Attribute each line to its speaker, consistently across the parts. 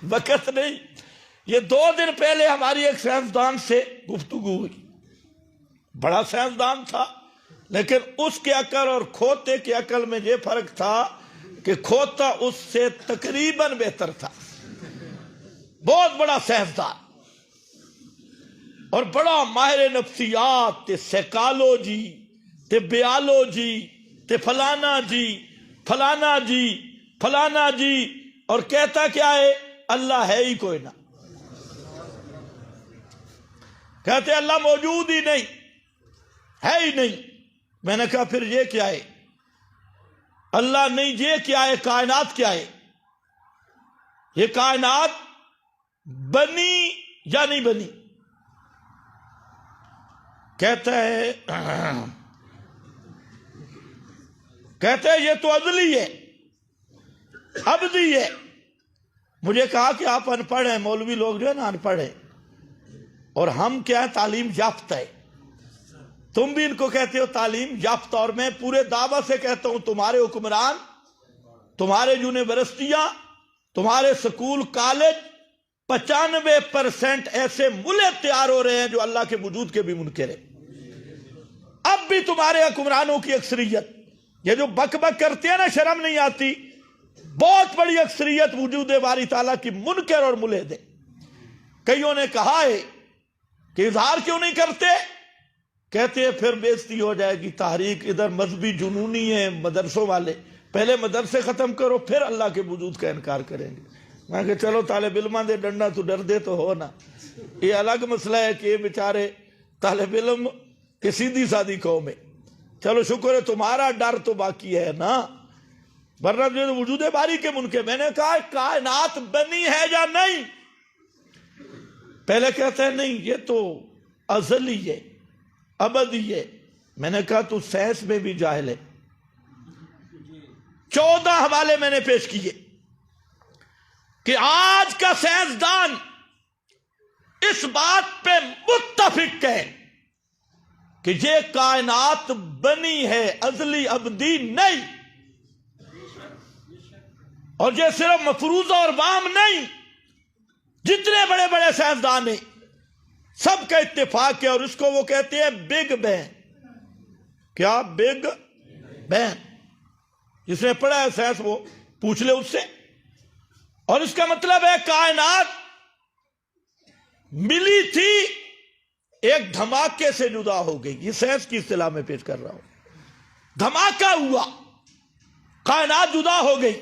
Speaker 1: وقت نہیں. یہ 2 دن پہلے ہماری ایک سائنسدان سے گفتگو ہوئی. بڑا سائنسدان تھا لیکن اس کے عقل اور کھوتے کے عقل میں یہ فرق تھا کہ کھوتا اس سے تقریباً بہتر تھا. بہت بڑا سائنسدان اور بڑا ماہر نفسیات تے سائیکالوجی تے بیالوجی تے فلانا جی فلانا جی فلانا جی. اور کہتا کیا ہے؟ اللہ ہے ہی کوئی نہ. کہتے اللہ موجود ہی نہیں، ہے ہی نہیں. میں نے کہا پھر یہ کیا ہے؟ اللہ نہیں، یہ کیا ہے؟ کائنات کیا ہے؟ یہ کائنات بنی یا نہیں بنی؟ کہتا ہے یہ تو ازلی ہے، ابدی ہے. مجھے کہا کہ آپ ان پڑھ ہیں، مولوی لوگ جو ہے نا ان پڑھ ہیں، اور ہم کیا ہے تعلیم یافتہ ہے. تم بھی ان کو کہتے ہو تعلیم یافتہ، اور میں پورے دعویٰ سے کہتا ہوں تمہارے حکمران، تمہارے یونیورسٹیاں، تمہارے سکول کالج 95% ایسے ملک تیار ہو رہے ہیں جو اللہ کے وجود کے بھی منکر ہیں. اب بھی تمہارے حکمرانوں کی اکثریت، یہ جو بک بک کرتے ہیں نا، شرم نہیں آتی، بہت بڑی اکثریت وجود باری تعالیٰ کی منکر اور ملحد ہے. کئیوں نے کہا ہے کہ اظہار کیوں نہیں کرتے؟ کہتے ہیں پھر بے عزتی ہو جائے گی. تحریک ادھر مذہبی جنونی ہے مدرسوں والے، پہلے مدرسے ختم کرو پھر اللہ کے وجود کا انکار کریں گے. میں کہ چلو طالب علماں دے ڈنڈا تو ڈر دے تو ہو نا. یہ الگ مسئلہ ہے کہ یہ بیچارے طالب علم کی سیدھی سادھی قوم ہے. چلو شکر ہے تمہارا ڈر تو باقی ہے نا، ورنہ جو وجود باری کے منکر. میں نے کہا کائنات بنی ہے یا نہیں؟ پہلے کہتا ہے نہیں یہ تو ازلی ہے، ابدی ہے. میں نے کہا تو سائنس میں بھی جاہل ہے. 14 حوالے میں نے پیش کیے کہ آج کا سائنسدان اس بات پہ متفق ہے کہ یہ کائنات بنی ہے، ازلی ابدی نہیں. اور یہ صرف مفروضہ اور وام نہیں، جتنے بڑے بڑے سائنسدان ہیں سب کا اتفاق ہے. اور اس کو وہ کہتے ہیں بگ بینگ. کیا؟ Big bang. جس نے پڑھا ہے سائنس وہ پوچھ لے اس سے. اور اس کا مطلب ہے کائنات ملی تھی، ایک دھماکے سے جدا ہو گئی. یہ سائنس کی اصطلاح میں پیش کر رہا ہوں. دھماکہ ہوا، کائنات جدا ہو گئی.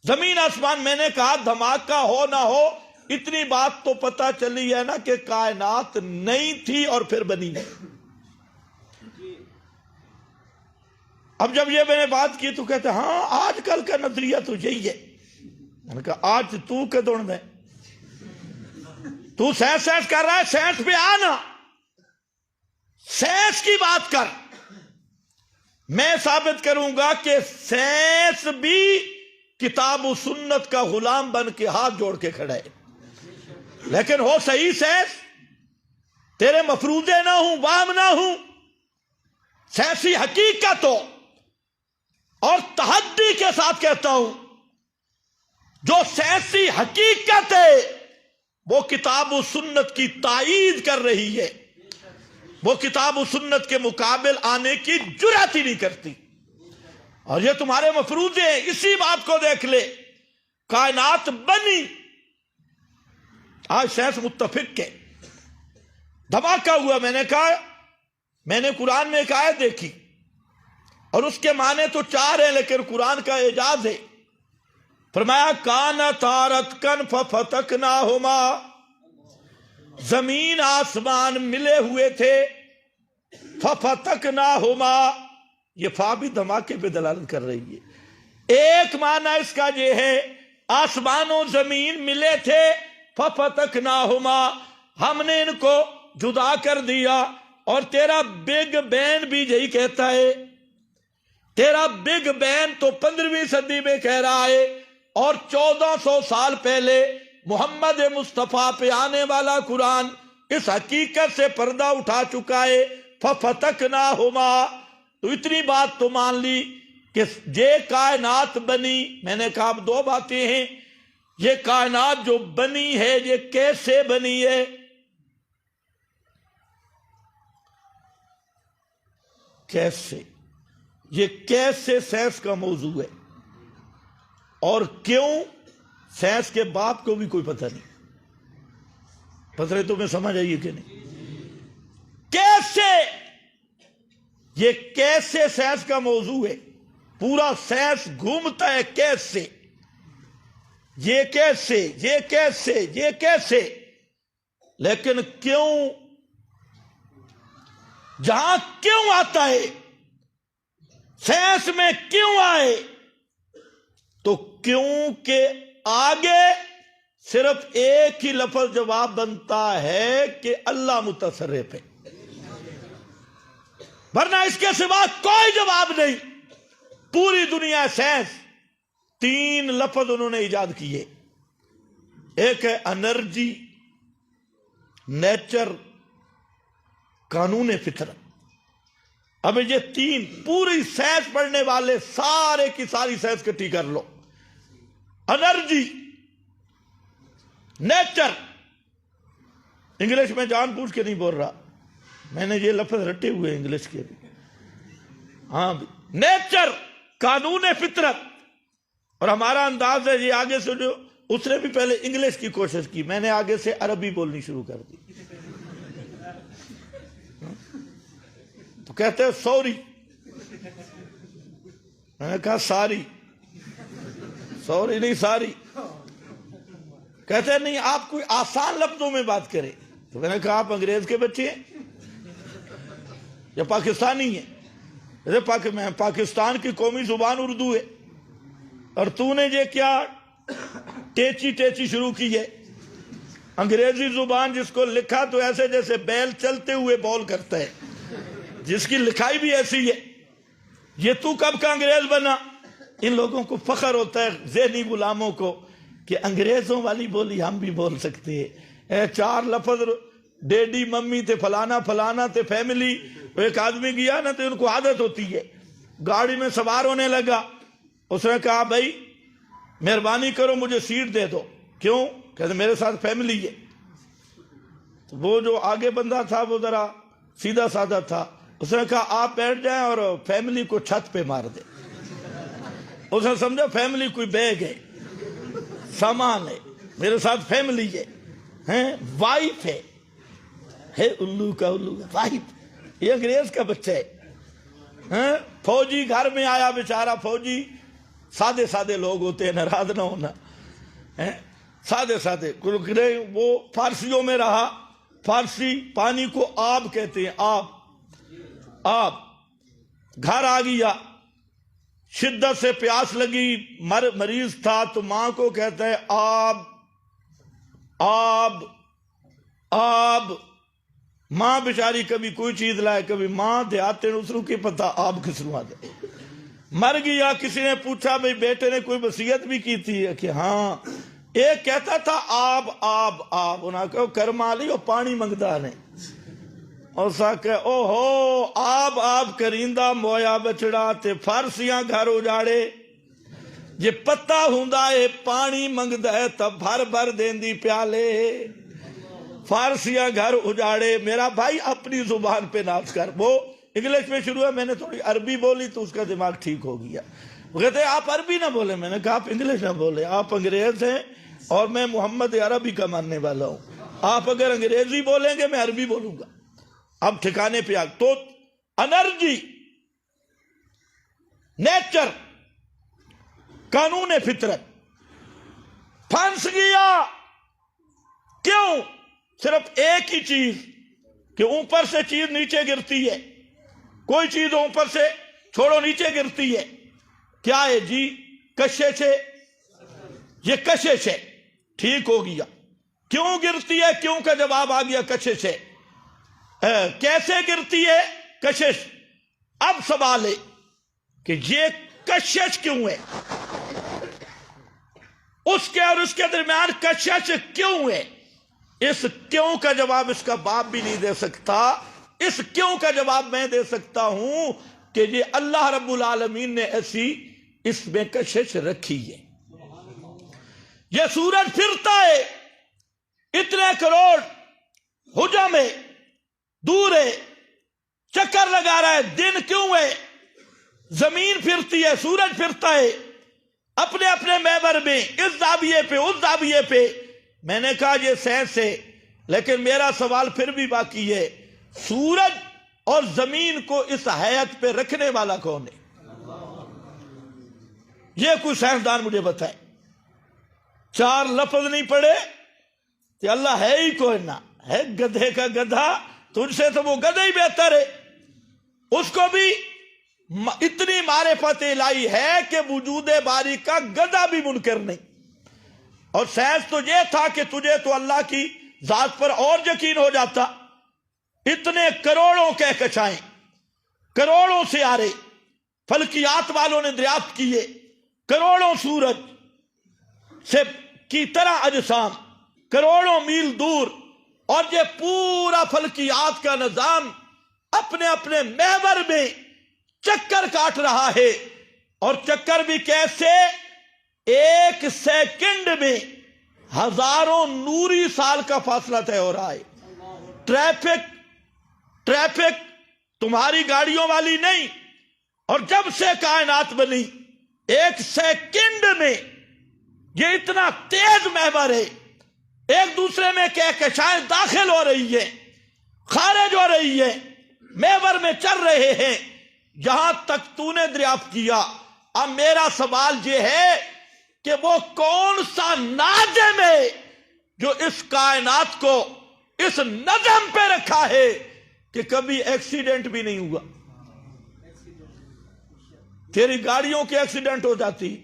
Speaker 1: زمین آسمان، میں نے کہا دھماکہ ہو نہ ہو اتنی بات تو پتہ چلی ہے نا کہ کائنات نہیں تھی اور پھر بنی نہیں. اب جب یہ میں نے بات کی تو کہتے ہاں آج کل کا نظریہ تو یہی ہے. میں نے کہا آج تو کے دوڑ میں تو سائنس کر رہا ہے، سائنس پہ آنا، سائنس کی بات کر. میں ثابت کروں گا کہ سائنس بھی کتاب و سنت کا غلام بن کے ہاتھ جوڑ کے کھڑا ہے. لیکن ہو صحیح سائنس، تیرے مفروضے نہ ہوں، وام نہ ہوں، سائنسی حقیقت ہو. اور تحدی کے ساتھ کہتا ہوں جو سائنسی حقیقت ہے وہ کتاب و سنت کی تائید کر رہی ہے، وہ کتاب و سنت کے مقابل آنے کی جرات ہی نہیں کرتی. اور یہ تمہارے مفروضے ہیں. اسی بات کو دیکھ لے، کائنات بنی، آج سائنس متفق ہے. دھماکہ ہوا. میں نے کہا میں نے قرآن میں ایک آیت دیکھی اور اس کے معنی تو 4 ہیں لیکن قرآن کا اعجاز ہے. فرمایا کانتا رتقا ففتقناہما، زمین آسمان ملے ہوئے تھے، ففتقناہما، یہ فا بھی دھماکے پہ دلالت کر رہی ہے. ایک معنی اس کا یہ ہے آسمان و زمین ملے تھے، ففتقناہما، ہم نے ان کو جدا کر دیا. اور تیرا بگ بین بھی یہی کہتا ہے. تیرا بگ بین تو 15ویں صدی میں کہہ رہا ہے، اور 1400 سال پہلے محمد مصطفیٰ پہ آنے والا قرآن اس حقیقت سے پردہ اٹھا چکا ہے. ففتقناہما، تو اتنی بات تو مان لی کہ یہ کائنات بنی. میں نے کہا اب 2 باتیں ہیں یہ کائنات جو بنی ہے یہ کیسے بنی ہے؟ کیسے؟ یہ کیسے سائنس کا موضوع ہے، اور کیوں سائنس کے باپ کو بھی کوئی پتہ نہیں۔ پتہ نہیں تمہیں سمجھ آئیے کہ نہیں؟ کیسے؟ یہ کیسے سائنس کا موضوع ہے، پورا سائنس گھومتا ہے کیسے، یہ کیسے، یہ کیسے، یہ کیسے، لیکن کیوں؟ جہاں کیوں آتا ہے سائنس میں، کیوں آئے تو کیوں کے آگے صرف ایک ہی لفظ جواب بنتا ہے کہ اللہ متصرف ہے، ورنہ اس کے سوا کوئی جواب نہیں۔ پوری دنیا سائنس 3 لفظ انہوں نے ایجاد کیے، ایک ہے انرجی، نیچر، قانون فطرت۔ اب یہ 3 پوری سائنس پڑھنے والے سارے کی ساری سائنس کٹھی کر لو، انرجی، نیچر، انگلش میں جان بوجھ کے نہیں بول رہا، میں نے یہ لفظ رٹے ہوئے انگلش کے بھی، ہاں نیچر، قانون فطرت۔ اور ہمارا انداز ہے یہ آگے سے، جو اس نے بھی پہلے انگلش کی کوشش کی، میں نے آگے سے عربی بولنی شروع کر دی، تو کہتے ہیں سوری، میں نے کہا ساری، سوری نہیں ساری، کہتے ہیں نہیں آپ کوئی آسان لفظوں میں بات کریں، تو میں نے کہا آپ انگریز کے بچے ہیں یا پاکستانی ہیں؟ پاکستان کی قومی زبان اردو ہے، اور تو نے یہ کیا ٹیچی ٹیچی شروع کی ہے، انگریزی زبان جس کو لکھا تو ایسے جیسے بیل چلتے ہوئے بول کرتا ہے، جس کی لکھائی بھی ایسی ہے، یہ تو کب کا انگریز بنا؟ ان لوگوں کو فخر ہوتا ہے ذہنی غلاموں کو کہ انگریزوں والی بولی ہم بھی بول سکتے ہیں۔ 4 لفظ ڈیڈی ممی تھے، فلانا فلانا تھے، فیملی، ایک آدمی گیا نا تو ان کو عادت ہوتی ہے، گاڑی میں سوار ہونے لگا، اس نے کہا بھائی مہربانی کرو مجھے سیٹ دے دو، کیوں؟ کہتے میرے ساتھ فیملی ہے۔ تو وہ جو آگے بندہ تھا وہ ذرا سیدھا سادہ تھا، اس نے کہا آپ بیٹھ جائیں اور فیملی کو چھت پہ مار دیں۔ اس نے سمجھا فیملی کوئی بیگ ہے، سامان ہے، میرے ساتھ فیملی ہے، وائف ہے، الو کا الو، وائف، یہ انگریز کا بچہ ہے۔ فوجی گھر میں آیا بیچارہ، فوجی سادے سادے لوگ ہوتے ہیں، ناراض نہ ہونا، سادے سادے، وہ فارسیوں میں رہا، فارسی پانی کو آب کہتے ہیں، آب، آب۔ گھر آ گیا، شدت سے پیاس لگی، مریض تھا تو ماں کو کہتا ہے آب، آب، آب۔ ماں بیچاری کبھی کوئی چیز لائے، کبھی ماں دیہاتے نسرو کی پتہ آب کس رو آ دے۔ مر گیا، کسی نے پوچھا بھئی بیٹے نے کوئی وصیت بھی کی تھی کہ ہاں، ایک کہتا تھا آب آب آب، انہاں کہو کرمالی اور پانی منگدا نے، اور سا کہ او ہو آب آب کریندہ مویا بچڑا تے فارسیاں گھر اجاڑے، یہ پتہ ہوندا ہے پانی منگدا ہے تب بھر بھر دیندی پیالے، فارسیاں گھر اجاڑے۔ میرا بھائی اپنی زبان پہ ناز کر۔ وہ انگلش میں شروع ہے، میں نے تھوڑی عربی بولی تو اس کا دماغ ٹھیک ہو گیا۔ وہ کہتے ہیں آپ عربی نہ بولیں، میں نے کہا آپ انگلش نہ بولیں، آپ انگریز ہیں اور میں محمد عربی کا ماننے والا ہوں، آپ اگر انگریزی بولیں گے میں عربی بولوں گا۔ اب ٹھکانے پہ آ تو انرجی، نیچر، قانون فطرت پھنس گیا۔ کیوں؟ صرف ایک ہی چیز کہ اوپر سے چیز نیچے گرتی ہے، کوئی چیز اوپر سے چھوڑو نیچے گرتی ہے، کیا ہے جی؟ کشش ہے، یہ کشش ہے، ٹھیک ہو گیا۔ کیوں گرتی ہے؟ کیوں کا جواب آ گیا، کشش ہے۔ کیسے گرتی ہے؟ کشش۔ اب سوال ہے کہ یہ کشش کیوں ہے، اس کے اور اس کے درمیان کشش کیوں ہے؟ اس کیوں کا جواب اس کا باپ بھی نہیں دے سکتا، اس کیوں کا جواب میں دے سکتا ہوں کہ یہ اللہ رب العالمین نے ایسی اس میں کشش رکھی ہے۔ یہ سورج پھرتا ہے اتنے کروڑ حجم ہے، دور ہے، چکر لگا رہا ہے، دن کیوں ہے؟ زمین پھرتی ہے، سورج پھرتا ہے اپنے اپنے محور میں، اس زاویے پہ اس زاویے پہ۔ میں نے کہا یہ سائنس ہے، لیکن میرا سوال پھر بھی باقی ہے، سورج اور زمین کو اس حیت پہ رکھنے والا کون ہے؟ یہ کوئی سائنسدان مجھے بتائے۔ چار لفظ نہیں پڑھے کہ اللہ ہے ہی کوئی نہ، ہے گدھے کا گدھا، تجھ سے تو وہ گدھا ہی بہتر ہے۔ اس کو بھی اتنی معرفت الہی ہے کہ وجود باری کا گدھا بھی منکر نہیں۔ اور سائنس تو یہ تھا کہ تجھے تو اللہ کی ذات پر اور یقین ہو جاتا۔ اتنے کروڑوں کہکشائیں، کروڑوں سیارے فلکیات والوں نے دریافت کیے، کروڑوں سورج سے کی طرح اجسام کروڑوں میل دور، اور یہ پورا فلکیات کا نظام اپنے اپنے محور میں چکر کاٹ رہا ہے۔ اور چکر بھی کیسے؟ ایک سیکنڈ میں ہزاروں نوری سال کا فاصلہ طے ہو رہا ہے۔ ٹریفک تمہاری گاڑیوں والی نہیں۔ اور جب سے کائنات بنی ایک سیکنڈ میں یہ اتنا تیز محور ہے، ایک دوسرے میں کہکشائیں داخل ہو رہی ہیں، خارج ہو رہی ہیں، محور میں چل رہے ہیں، یہاں تک تو نے دریافت کیا۔ اب میرا سوال یہ ہے کہ وہ کون سا ناظم ہے جو اس کائنات کو اس نظم پہ رکھا ہے کہ کبھی ایکسیڈنٹ بھی نہیں ہوا؟ تیری گاڑیوں کے ایکسیڈنٹ ہو جاتی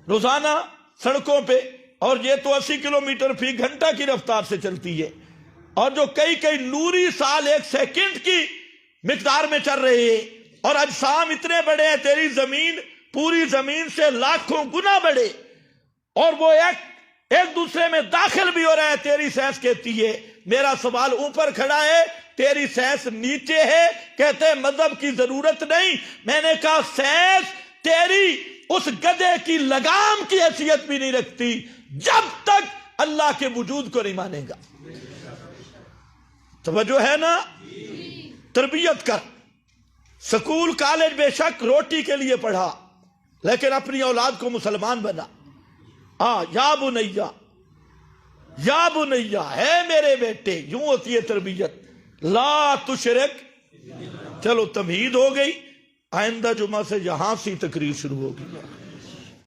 Speaker 1: روزانہ سڑکوں پہ، اور یہ تو 80 کلومیٹر فی گھنٹہ کی رفتار سے چلتی ہے، اور جو کئی نوری سال ایک سیکنڈ کی مقدار میں چل رہے ہیں، اور اجسام اتنے بڑے ہیں، تیری زمین پوری زمین سے لاکھوں گنا بڑے، اور وہ ایک دوسرے میں داخل بھی ہو رہے ہیں۔ تیری سائنس کہتی ہے، میرا سوال اوپر کھڑا ہے، تیری سائنس نیچے ہے، کہتے ہیں مذہب کی ضرورت نہیں۔ میں نے کہا سائنس تیری اس گدھے کی لگام کی حیثیت بھی نہیں رکھتی جب تک اللہ کے وجود کو نہیں مانے گا۔ توجہ ہے نا؟ تربیت کر۔ سکول کالج بے شک روٹی کے لیے پڑھا، لیکن اپنی اولاد کو مسلمان بنا۔ یا بنیا، یا بنیا، ہے میرے بیٹے، یوں ہوتی ہے تربیت۔ لا تشرک، چلو تمہید ہو گئی، آئندہ جمعہ سے یہاں سے تقریر شروع ہوگی۔